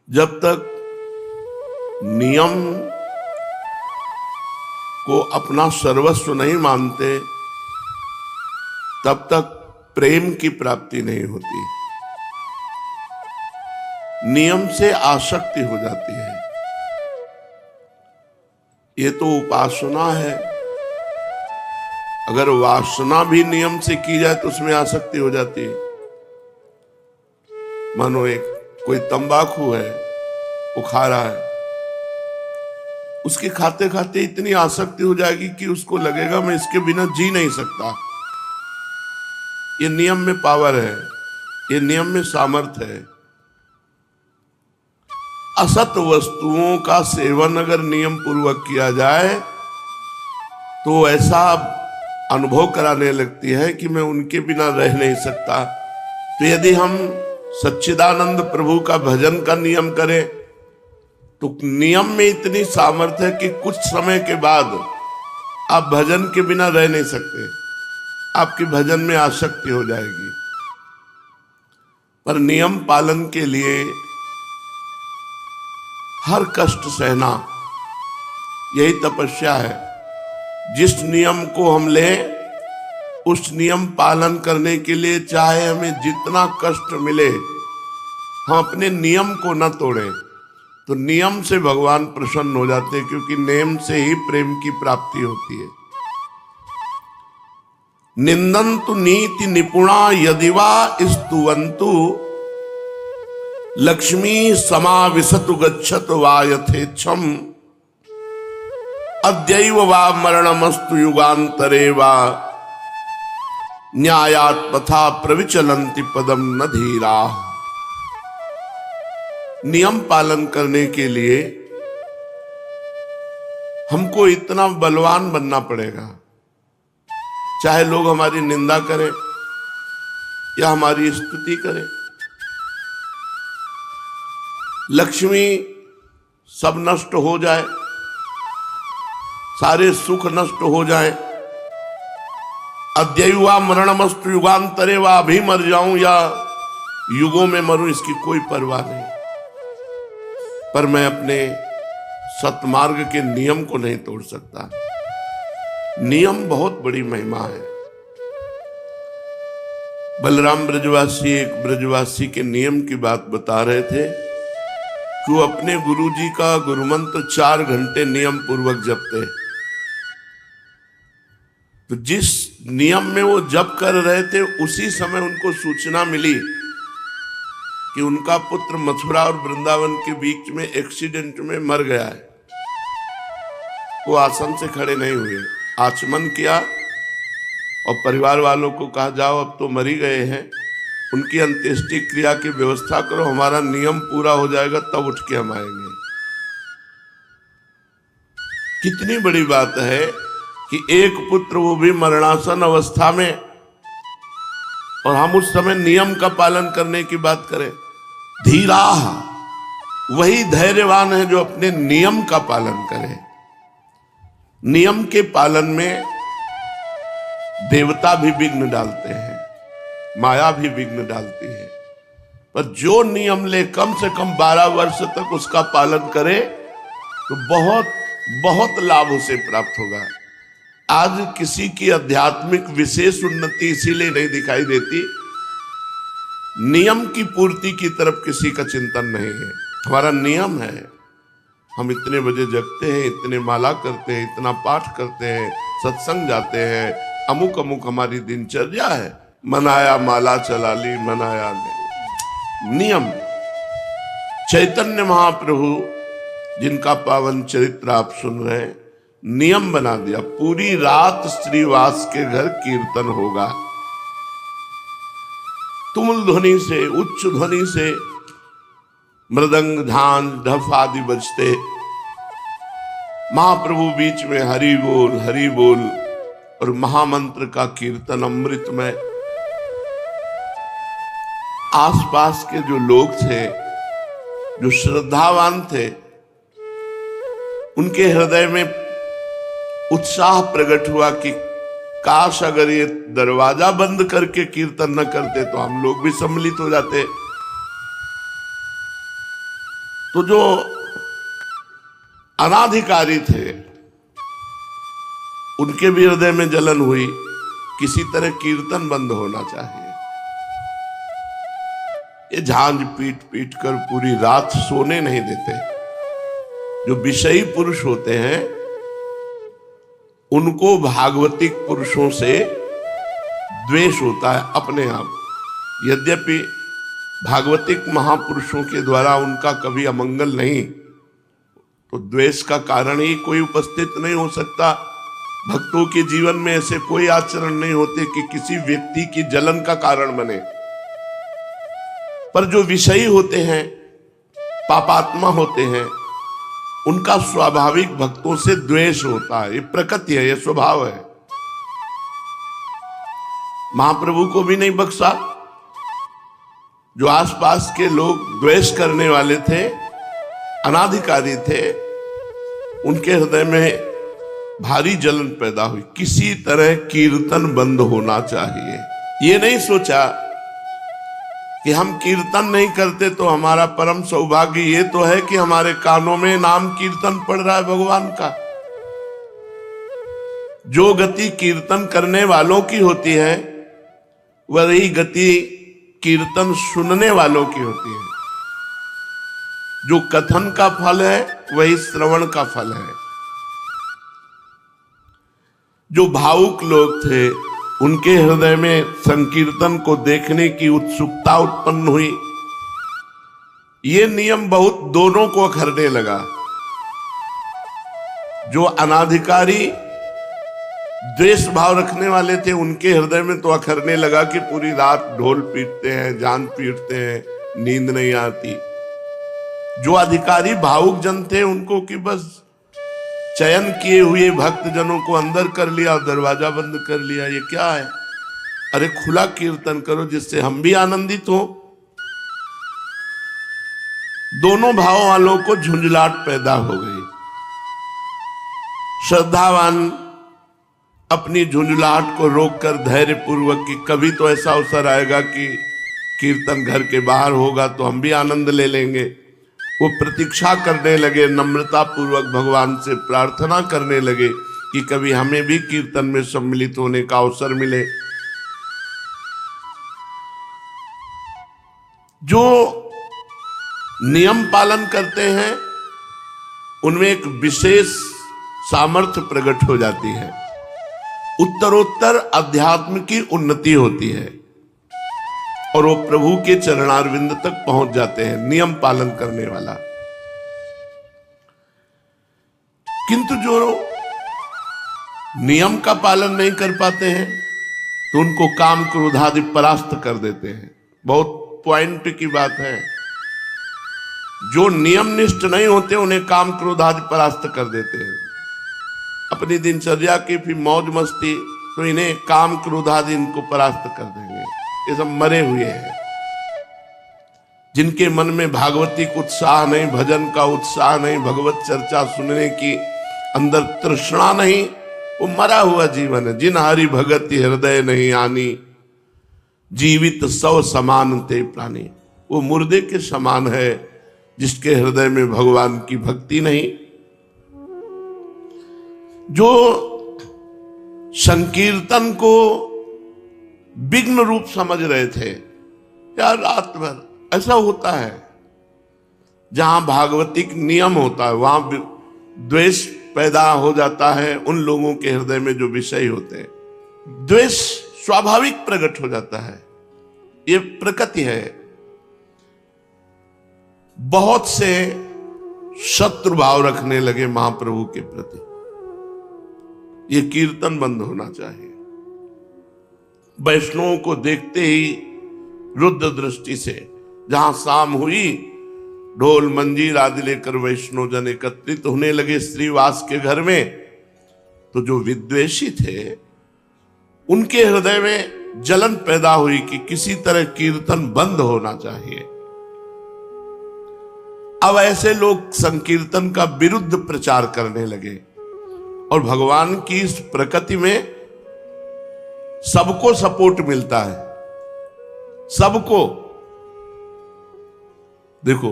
जब तक नियम को अपना सर्वस्व नहीं मानते तब तक प्रेम की प्राप्ति नहीं होती। नियम से आसक्ति हो जाती है। ये तो उपासना है। अगर वासना भी नियम से की जाए तो उसमें आसक्ति हो जाती है। मानो एक कोई तंबाकू है, वो खा रहा है, उसके खाते खाते इतनी आसक्ति हो जाएगी कि उसको लगेगा मैं इसके बिना जी नहीं सकता। ये नियम में पावर है, ये नियम में सामर्थ्य है। असत वस्तुओं का सेवन अगर नियम पूर्वक किया जाए तो ऐसा अनुभव कराने लगती है कि मैं उनके बिना रह नहीं सकता। तो यदि हम सच्चिदानंद प्रभु का भजन का नियम करें तो नियम में इतनी सामर्थ्य है कि कुछ समय के बाद आप भजन के बिना रह नहीं सकते, आपकी भजन में आसक्ति हो जाएगी। पर नियम पालन के लिए हर कष्ट सहना, यही तपस्या है। जिस नियम को हम लें उस नियम पालन करने के लिए चाहे हमें जितना कष्ट मिले, हम अपने नियम को न तोड़ें। तो नियम से भगवान प्रसन्न हो जाते हैं, क्योंकि नियम से ही प्रेम की प्राप्ति होती है। निंदन्तु नीति निपुणा यदिवा स्तुवन्तु लक्ष्मी समाविशतु गच्छतु वा यथेच्छम अद्यैव वा मरणमस्तु युगांतरे वा न्यायात् पथा प्रविचलन्ति पदम न धीरा। नियम पालन करने के लिए हमको इतना बलवान बनना पड़ेगा, चाहे लोग हमारी निंदा करें या हमारी स्तुति करें। लक्ष्मी सब नष्ट हो जाए, सारे सुख नष्ट हो जाए, अद्यैवा मरणमस्तु युगांतरे वा, अभी मर जाऊं या युगों में मरूं, इसकी कोई परवाह नहीं। पर मैं अपने सतमार्ग के नियम को नहीं तोड़ सकता। नियम बहुत बड़ी महिमा है। बलराम ब्रजवासी एक ब्रजवासी के नियम की बात बता रहे थे कि वो अपने गुरुजी का गुरुमंत्र 4 घंटे नियम पूर्वक जपते। तो जिस नियम में वो जप कर रहे थे उसी समय उनको सूचना मिली कि उनका पुत्र मथुरा और वृंदावन के बीच में एक्सीडेंट में मर गया है। वो आसन से खड़े नहीं हुए, आचमन किया और परिवार वालों को कहा जाओ अब तो मर ही गए हैं, उनकी अंत्येष्टि क्रिया की व्यवस्था करो, हमारा नियम पूरा हो जाएगा तब उठ के हम आएंगे। कितनी बड़ी बात है कि एक पुत्र, वो भी मरणासन अवस्था में, और हम उस समय नियम का पालन करने की बात करें। धीरा वही धैर्यवान है जो अपने नियम का पालन करे। नियम के पालन में देवता भी विघ्न डालते हैं, माया भी विघ्न डालती है, पर जो नियम ले कम से कम 12 वर्ष तक उसका पालन करे तो बहुत बहुत लाभ उसे प्राप्त होगा। आज किसी की आध्यात्मिक विशेष उन्नति इसीलिए नहीं दिखाई देती, नियम की पूर्ति की तरफ किसी का चिंतन नहीं है। हमारा नियम है, हम इतने बजे जगते हैं, इतने माला करते हैं, इतना पाठ करते हैं, सत्संग जाते हैं, अमुक अमुक हमारी दिनचर्या है। मनाया माला चला ली, मनाया नहीं। नियम चैतन्य महाप्रभु जिनका पावन चरित्र आप सुन रहे हैं, नियम बना दिया, पूरी रात श्रीवास के घर कीर्तन होगा। तुमुल ध्वनि से, उच्च ध्वनि से मृदंग, झांझ, ढफ आदि बजते, महाप्रभु बीच में हरि बोल और महामंत्र का कीर्तन अमृत में। आसपास के जो लोग थे, जो श्रद्धावान थे, उनके हृदय में उत्साह प्रकट हुआ कि काश अगर ये दरवाजा बंद करके कीर्तन न करते तो हम लोग भी सम्मिलित हो जाते। तो जो अनाधिकारी थे उनके भी हृदय में जलन हुई, किसी तरह कीर्तन बंद होना चाहिए। ये झांझ पीट पीट कर पूरी रात सोने नहीं देते। जो विषयी पुरुष होते हैं उनको भागवतिक पुरुषों से द्वेष होता है अपने आप। यद्यपि भागवतिक महापुरुषों के द्वारा उनका कभी अमंगल नहीं, तो द्वेष का कारण ही कोई उपस्थित नहीं हो सकता। भक्तों के जीवन में ऐसे कोई आचरण नहीं होते कि किसी व्यक्ति की जलन का कारण बने। पर जो विषयी होते हैं, पापात्मा होते हैं, उनका स्वाभाविक भक्तों से द्वेष होता है। ये प्रकृति है, ये स्वभाव है। महाप्रभु को भी नहीं बख्शा। जो आसपास के लोग द्वेष करने वाले थे, अनाधिकारी थे, उनके हृदय में भारी जलन पैदा हुई। किसी तरह कीर्तन बंद होना चाहिए। ये नहीं सोचा कि हम कीर्तन नहीं करते तो हमारा परम सौभाग्य ये तो है कि हमारे कानों में नाम कीर्तन पड़ रहा है भगवान का। जो गति कीर्तन करने वालों की होती है वही गति कीर्तन सुनने वालों की होती है। जो कथन का फल है वही श्रवण का फल है। जो भावुक लोग थे उनके हृदय में संकीर्तन को देखने की उत्सुकता उत्पन्न हुई। ये नियम बहुत दोनों को अखरने लगा। जो अनाधिकारी द्वेष भाव रखने वाले थे उनके हृदय में तो अखरने लगा कि पूरी रात ढोल पीटते हैं, जान पीटते हैं, नींद नहीं आती। जो अधिकारी भावुक जन थे उनको कि बस चयन किए हुए भक्त जनों को अंदर कर लिया और दरवाजा बंद कर लिया। ये क्या है? अरे खुला कीर्तन करो जिससे हम भी आनंदित हो। दोनों भाव वालों को झुंझलाहट पैदा हो गई। श्रद्धावान अपनी झुंझलाहट को रोककर धैर्य पूर्वक कि कभी तो ऐसा अवसर आएगा कि कीर्तन घर के बाहर होगा तो हम भी आनंद ले लेंगे, वो प्रतीक्षा करने लगे। नम्रता पूर्वक भगवान से प्रार्थना करने लगे कि कभी हमें भी कीर्तन में सम्मिलित होने का अवसर मिले। जो नियम पालन करते हैं उनमें एक विशेष सामर्थ्य प्रकट हो जाती है। उत्तरोत्तर अध्यात्म की उन्नति होती है और वो प्रभु के चरणारविंद तक पहुंच जाते हैं, नियम पालन करने वाला। किंतु जो नियम का पालन नहीं कर पाते हैं तो उनको काम क्रोध आदि परास्त कर देते हैं। बहुत पॉइंट की बात है। जो नियम निष्ठ नहीं होते उन्हें काम क्रोध आदि परास्त कर देते हैं। अपनी दिनचर्या की फिर मौज मस्ती, तो इन्हें काम क्रोध आदि इनको परास्त कर देंगे। ये सब मरे हुए हैं। जिनके मन में भागवतिक उत्साह नहीं, भजन का उत्साह नहीं, भगवत चर्चा सुनने की अंदर तृष्णा नहीं, वो मरा हुआ जीवन है। जिन हरि भगति हृदय नहीं आनी, जीवित सौ समान ते प्राणी। वो मुर्दे के समान है जिसके हृदय में भगवान की भक्ति नहीं। जो संकीर्तन को विघ्न रूप समझ रहे थे, यार रात भर ऐसा होता है। जहां भागवतिक नियम होता है वहां द्वेष पैदा हो जाता है उन लोगों के हृदय में जो विषय होते हैं। द्वेष स्वाभाविक प्रकट हो जाता है, ये प्रकृति है। बहुत से शत्रु भाव रखने लगे महाप्रभु के प्रति। ये कीर्तन बंद होना चाहिए। वैष्णवों को देखते ही रुद्र दृष्टि से जहां शाम हुई, ढोल मंजीर आदि लेकर वैष्णव जन एकत्रित होने लगे श्रीवास के घर में, तो जो विद्वेषी थे उनके हृदय में जलन पैदा हुई कि किसी तरह कीर्तन बंद होना चाहिए। अब ऐसे लोग संकीर्तन का विरुद्ध प्रचार करने लगे और भगवान की इस प्रकृति में सबको सपोर्ट मिलता है। सबको देखो,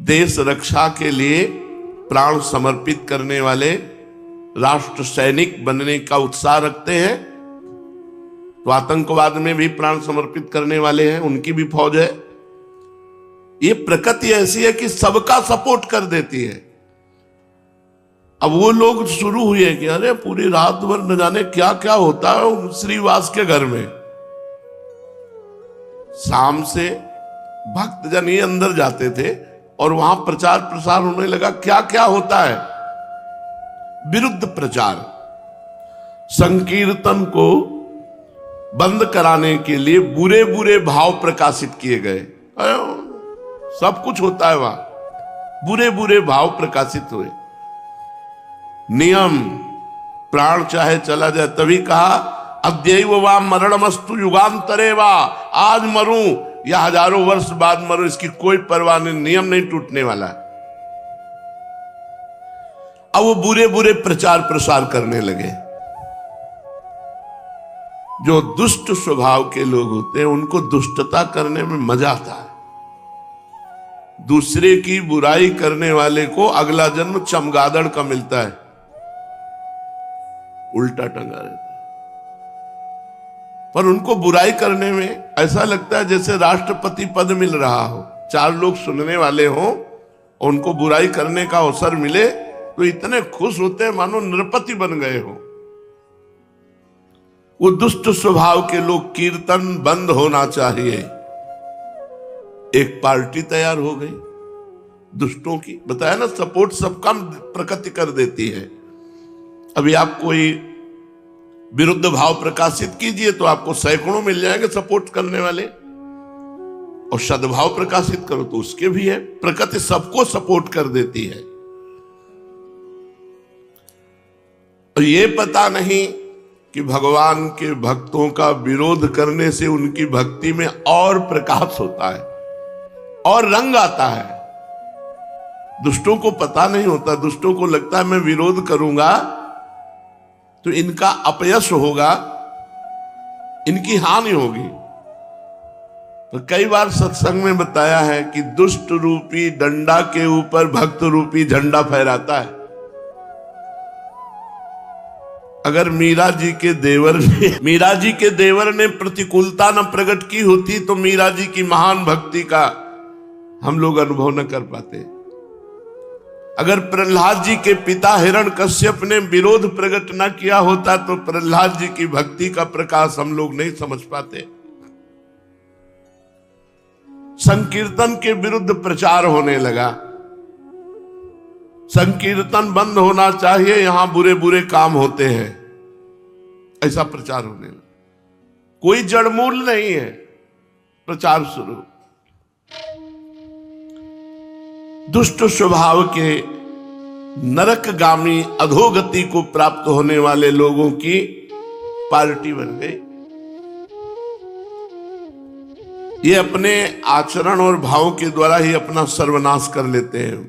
देश रक्षा के लिए प्राण समर्पित करने वाले, राष्ट्र सैनिक बनने का उत्साह रखते हैं, तो आतंकवाद में भी प्राण समर्पित करने वाले हैं, उनकी भी फौज है। ये प्रकृति ऐसी है कि सबका सपोर्ट कर देती है। अब वो लोग शुरू हुए कि अरे पूरी रात भर न जाने क्या क्या होता है श्रीवास के घर में। शाम से भक्तजन ही अंदर जाते थे और वहां प्रचार प्रसार होने लगा, क्या क्या होता है। विरुद्ध प्रचार, संकीर्तन को बंद कराने के लिए बुरे बुरे भाव प्रकाशित किए गए। सब कुछ होता है वहां, बुरे बुरे भाव प्रकाशित हुए। नियम, प्राण चाहे चला जाए, तभी कहा अद्यैव वा मरणमस्तु युगांतरे वा, आज मरूं या हजारों वर्ष बाद मरूं, इसकी कोई परवाह नहीं, नियम नहीं टूटने वाला। अब वो बुरे बुरे प्रचार प्रसार करने लगे। जो दुष्ट स्वभाव के लोग होते हैं उनको दुष्टता करने में मजा आता है। दूसरे की बुराई करने वाले को अगला जन्म चमगादड़ का मिलता है, उल्टा टंगा रहता है। पर उनको बुराई करने में ऐसा लगता है जैसे राष्ट्रपति पद मिल रहा हो, चार लोग सुनने वाले हो और उनको बुराई करने का अवसर मिले तो इतने खुश होते हैं मानो नृपति बन गए हो। वो दुष्ट स्वभाव के लोग, कीर्तन बंद होना चाहिए। एक पार्टी तैयार हो गई दुष्टों की, बताया ना, सपोर्ट सबका प्रकृति कर देती है। अभी आप कोई विरुद्ध भाव प्रकाशित कीजिए तो आपको सैकड़ों मिल जाएंगे सपोर्ट करने वाले, और सद्भाव प्रकाशित करो तो उसके भी है। प्रकृति सबको सपोर्ट कर देती है। और ये पता नहीं कि भगवान के भक्तों का विरोध करने से उनकी भक्ति में और प्रकाश होता है और रंग आता है। दुष्टों को पता नहीं होता, दुष्टों को लगता है मैं विरोध करूंगा तो इनका अपयश होगा, इनकी हानि होगी। तो कई बार सत्संग में बताया है कि दुष्ट रूपी डंडा के ऊपर भक्त रूपी झंडा फहराता है। अगर मीरा जी के देवर ने प्रतिकूलता न प्रकट की होती तो मीरा जी की महान भक्ति का हम लोग अनुभव न कर पाते। अगर प्रहलाद जी के पिता हिरण्यकश्यप ने विरोध प्रकट न किया होता तो प्रहलाद जी की भक्ति का प्रकाश हम लोग नहीं समझ पाते। संकीर्तन के विरुद्ध प्रचार होने लगा, संकीर्तन बंद होना चाहिए, यहां बुरे बुरे काम होते हैं, ऐसा प्रचार होने लगा। कोई जड़मूल नहीं है, प्रचार शुरू। दुष्ट स्वभाव के नरकगामी अधोगति को प्राप्त होने वाले लोगों की पार्टी बन गई। ये अपने आचरण और भावों के द्वारा ही अपना सर्वनाश कर लेते हैं।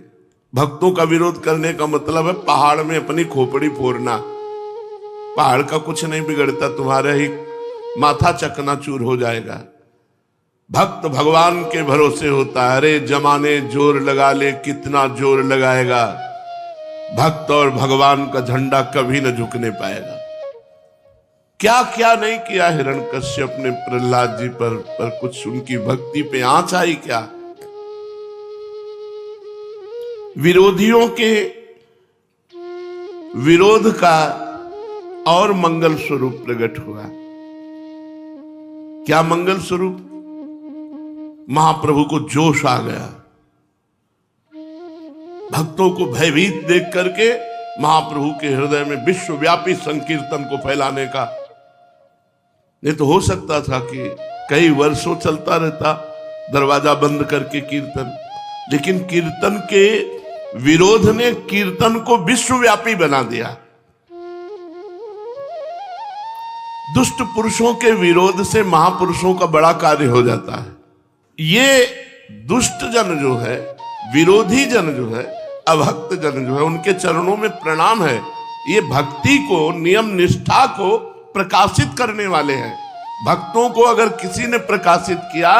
भक्तों का विरोध करने का मतलब है पहाड़ में अपनी खोपड़ी फोड़ना। पहाड़ का कुछ नहीं बिगड़ता, तुम्हारा ही माथा चकनाचूर हो जाएगा। भक्त भगवान के भरोसे होता है। अरे जमाने जोर लगा ले, कितना जोर लगाएगा, भक्त और भगवान का झंडा कभी न झुकने पाएगा। क्या क्या नहीं किया हिरण्यकश्यप ने प्रहलाद जी पर कुछ उनकी भक्ति पे आंच आई क्या? विरोधियों के विरोध का और मंगल स्वरूप प्रकट हुआ। क्या मंगल स्वरूप? महाप्रभु को जोश आ गया। भक्तों को भयभीत देख करके महाप्रभु के हृदय में विश्वव्यापी संकीर्तन को फैलाने का, नहीं तो हो सकता था कि कई वर्षों चलता रहता दरवाजा बंद करके कीर्तन, लेकिन कीर्तन के विरोध ने कीर्तन को विश्वव्यापी बना दिया। दुष्ट पुरुषों के विरोध से महापुरुषों का बड़ा कार्य हो जाता है। ये दुष्ट जन जो है, विरोधी जन जो है, अभक्त जन जो है, उनके चरणों में प्रणाम है। ये भक्ति को, नियम निष्ठा को प्रकाशित करने वाले हैं। भक्तों को अगर किसी ने प्रकाशित किया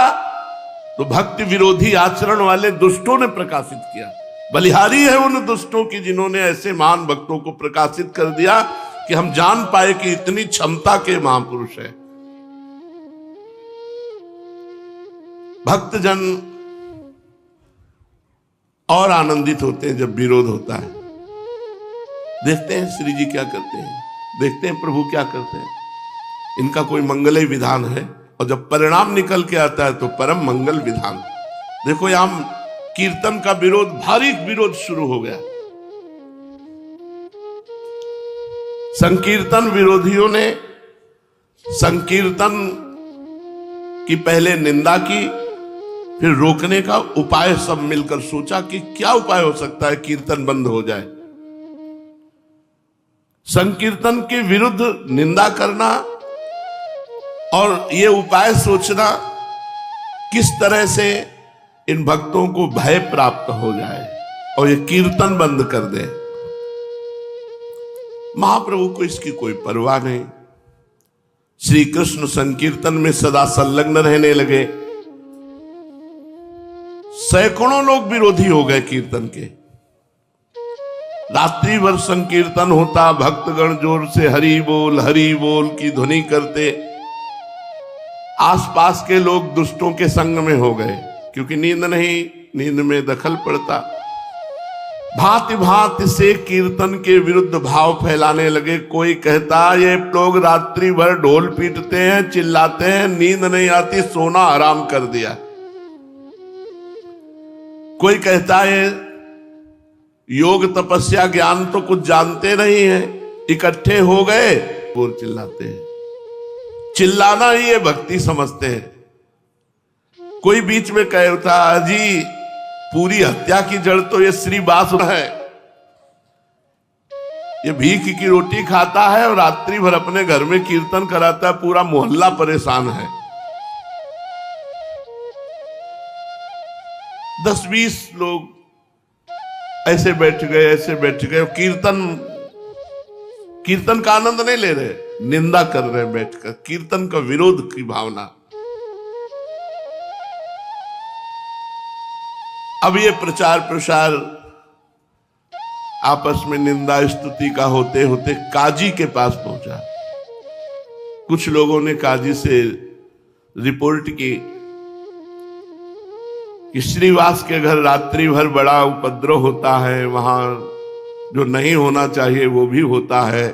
तो भक्ति विरोधी आचरण वाले दुष्टों ने प्रकाशित किया। बलिहारी है उन दुष्टों की जिन्होंने ऐसे महान भक्तों को प्रकाशित कर दिया कि हम जान पाए कि इतनी क्षमता के महापुरुष है। भक्तजन और आनंदित होते हैं जब विरोध होता है। देखते हैं श्री जी क्या करते हैं, देखते हैं प्रभु क्या करते हैं। इनका कोई मंगलय विधान है और जब परिणाम निकल के आता है तो परम मंगल विधान। देखो यहां कीर्तन का विरोध, भारी विरोध शुरू हो गया। संकीर्तन विरोधियों ने संकीर्तन की पहले निंदा की, फिर रोकने का उपाय सब मिलकर सोचा कि क्या उपाय हो सकता है कीर्तन बंद हो जाए। संकीर्तन के विरुद्ध निंदा करना और ये उपाय सोचना किस तरह से इन भक्तों को भय प्राप्त हो जाए और ये कीर्तन बंद कर दे। महाप्रभु को इसकी कोई परवाह नहीं। श्री कृष्ण संकीर्तन में सदा संलग्न रहने लगे। सैकड़ों लोग विरोधी हो गए कीर्तन के। रात्रि भर संकीर्तन होता, भक्तगण जोर से हरि बोल की ध्वनि करते। आसपास के लोग दुष्टों के संग में हो गए क्योंकि नींद नहीं, नींद में दखल पड़ता। भांति भांति से कीर्तन के विरुद्ध भाव फैलाने लगे। कोई कहता ये लोग रात्रि भर ढोल पीटते हैं, चिल्लाते हैं, नींद नहीं आती, सोना हराम कर दिया। कोई कहता है योग तपस्या ज्ञान तो कुछ जानते नहीं है, इकट्ठे हो गए बोल चिल्लाते हैं। चिल्लाना ही ये भक्ति समझते हैं। कोई बीच में कहता जी पूरी हत्या की जड़ तो ये श्री बास है, ये भीख की रोटी खाता है और रात्रि भर अपने घर में कीर्तन कराता है, पूरा मोहल्ला परेशान है। 10-20 लोग ऐसे बैठ गए, कीर्तन का आनंद नहीं ले रहे, निंदा कर रहे बैठकर, कीर्तन का विरोध की भावना। अब ये प्रचार प्रसार आपस में निंदा स्तुति का होते होते काजी के पास पहुंचा। कुछ लोगों ने काजी से रिपोर्ट की कि श्रीवास के घर रात्रि भर बड़ा उपद्रव होता है, वहां जो नहीं होना चाहिए वो भी होता है,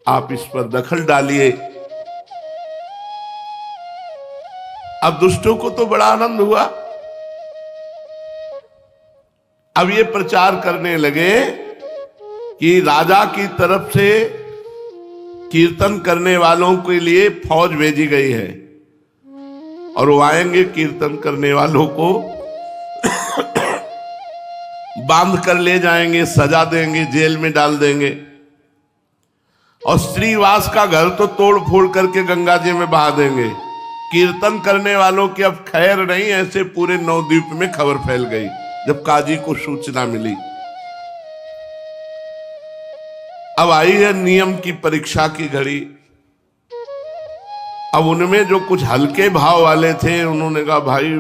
आप इस पर दखल डालिए। अब दुष्टों को तो बड़ा आनंद हुआ। अब ये प्रचार करने लगे कि राजा की तरफ से कीर्तन करने वालों के लिए फौज भेजी गई है और वो आएंगे, कीर्तन करने वालों को बांध कर ले जाएंगे, सजा देंगे, जेल में डाल देंगे और श्रीवास का घर तो तोड़ फोड़ करके गंगा जी में बहा देंगे। कीर्तन करने वालों की अब खैर नहीं। ऐसे पूरे नवद्वीप में खबर फैल गई जब काजी को सूचना मिली। अब आई है नियम की परीक्षा की घड़ी। अब उनमें जो कुछ हल्के भाव वाले थे उन्होंने कहा भाई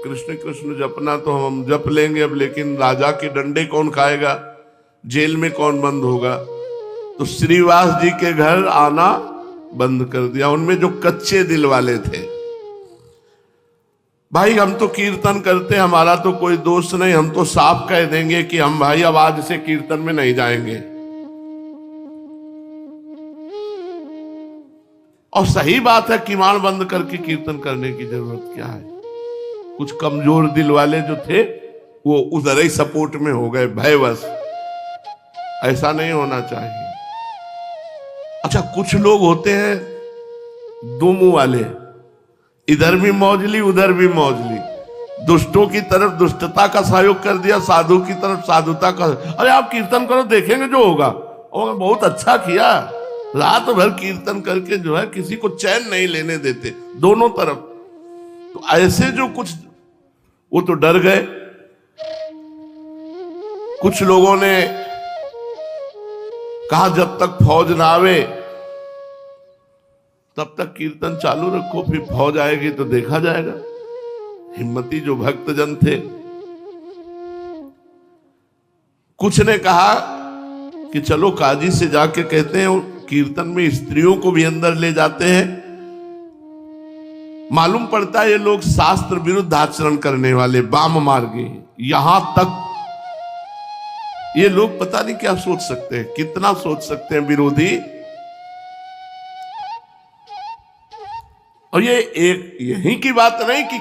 कृष्ण कृष्ण जपना तो हम जप लेंगे अब, लेकिन राजा के डंडे कौन खाएगा, जेल में कौन बंद होगा। तो श्रीवास जी के घर आना बंद कर दिया। उनमें जो कच्चे दिल वाले थे, भाई हम तो कीर्तन करते, हमारा तो कोई दोष नहीं, हम तो साफ कह देंगे कि हम भाई अब आज से कीर्तन में नहीं जाएंगे। और सही बात है, किवाड़ बंद करके कीर्तन करने की जरूरत क्या है। कुछ कमजोर दिल वाले जो थे वो उधर ही सपोर्ट में हो गए भयवश। ऐसा नहीं होना चाहिए। अच्छा, कुछ लोग होते हैं दो मुंह वाले, इधर भी मौजली उधर भी मौजली। दुष्टों की तरफ दुष्टता का सहयोग कर दिया, साधु की तरफ साधुता का। अरे आप कीर्तन करो देखेंगे जो होगा। और बहुत अच्छा किया, रात भर कीर्तन करके जो है किसी को चैन नहीं लेने देते दोनों तरफ। तो ऐसे जो कुछ वो तो डर गए। कुछ लोगों ने कहा जब तक फौज ना आवे तब तक कीर्तन चालू रखो, फिर फौज आएगी तो देखा जाएगा। हिम्मती जो भक्तजन थे। कुछ ने कहा कि चलो काजी से जाके कहते हैं, कीर्तन में स्त्रियों को भी अंदर ले जाते हैं। मालूम पड़ता है ये लोग शास्त्र विरुद्ध आचरण करने वाले वाम मार्गी हैं। यहां तक ये लोग पता नहीं क्या सोच सकते हैं, कितना सोच सकते हैं विरोधी। और ये एक यहीं की बात नहीं कि